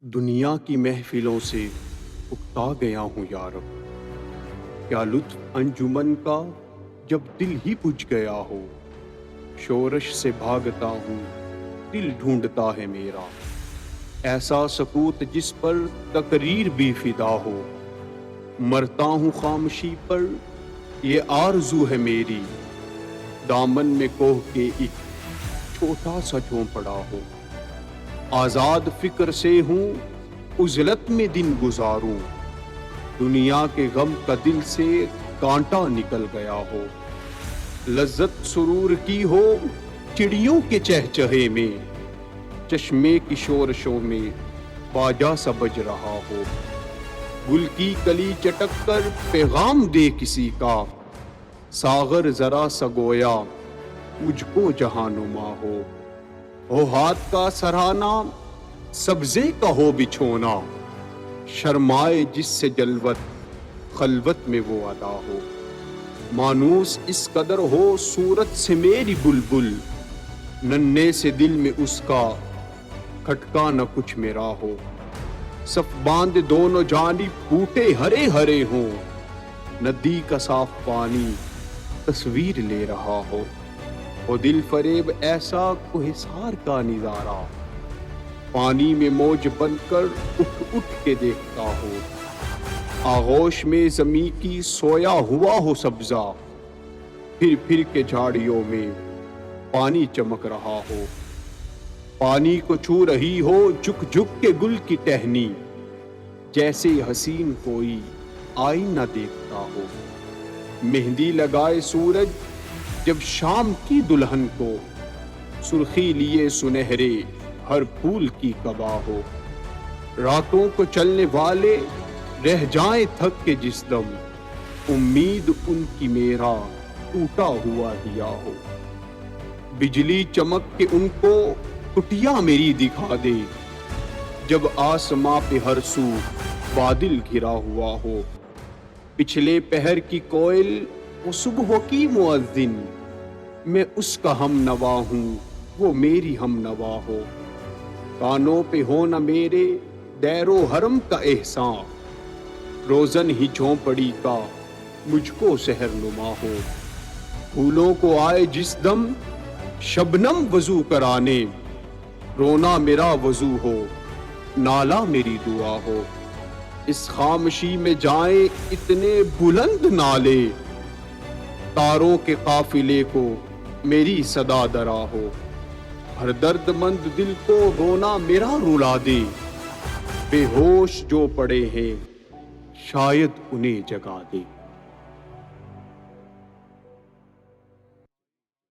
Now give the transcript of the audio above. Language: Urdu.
دنیا کی محفلوں سے اکتا گیا ہوں یارب، کیا لطف انجمن کا جب دل ہی بجھ گیا ہو۔ شورش سے بھاگتا ہوں، دل ڈھونڈتا ہے میرا، ایسا سکوت جس پر تقریر بھی فدا ہو۔ مرتا ہوں خاموشی پر، یہ آرزو ہے میری، دامن میں کوہ کے ایک چھوٹا سا جھونپڑا ہو۔ آزاد فکر سے ہوں، عزلت میں دن گزاروں، دنیا کے غم کا دل سے کانٹا نکل گیا ہو۔ لذت سرور کی ہو چڑیوں کے چہچہے میں، چشمے کی شورشوں میں باجا سا بج رہا ہو۔ گل کی کلی چٹک کر پیغام دے کسی کا، ساغر ذرا سا گویا مجھ کو جہاں نما ہو۔ ہاتھ کا سراہنا سبزے کا ہو بچھونا، شرمائے جس سے جلوت خلوت میں وہ ادا ہو۔ مانوس اس قدر ہو صورت سے میری بلبل، ننھے سے دل میں اس کا کھٹکا نہ کچھ میرا ہو۔ صف باندھ دونوں جانب بوٹے ہرے ہرے ہوں، ندی کا صاف پانی تصویر لے رہا ہو۔ وہ دل فریب ایسا کوہسار کا نظارہ، پانی میں موج بن کر اٹھ اٹھ کے دیکھتا ہو۔ آغوش میں زمیں کی سویا ہوا ہو سبزہ، پھر پھر کے جھاڑیوں میں پانی چمک رہا ہو۔ پانی کو چھو رہی ہو جھک جھک کے گل کی ٹہنی، جیسے حسین کوئی آئینہ دیکھتا ہو۔ مہندی لگائے سورج جب شام کی دلہن کو، سرخی لیے سنہرے ہر پھول کی قبا ہو۔ راتوں کو چلنے والے رہ جائیں تھک کے جس دم، امید ان کی میرا ٹوٹا ہوا دیا ہو۔ بجلی چمک کے ان کو کٹیا میری دکھا دے، جب آسماں پہ ہر سو بادل گھرا ہوا ہو۔ پچھلے پہر کی کوئل وہ صبح کی مؤذن، میں اس کا ہم نوا ہوں وہ میری ہم نوا ہو۔ کانوں پہ ہو نہ میرے دیر و حرم کا احسان، روزن ہی جھونپڑی کا مجھ کو سحر نما ہو۔ پھولوں کو آئے جس دم شبنم وضو کرانے، رونا میرا وضو ہو نالا میری دعا ہو۔ اس خاموشی میں جائیں اتنے بلند نالے، تاروں کے قافلے کو میری صدا درا ہو۔ ہر درد مند دل کو رونا میرا رلا دے، بے ہوش جو پڑے ہیں شاید انہیں جگا دے۔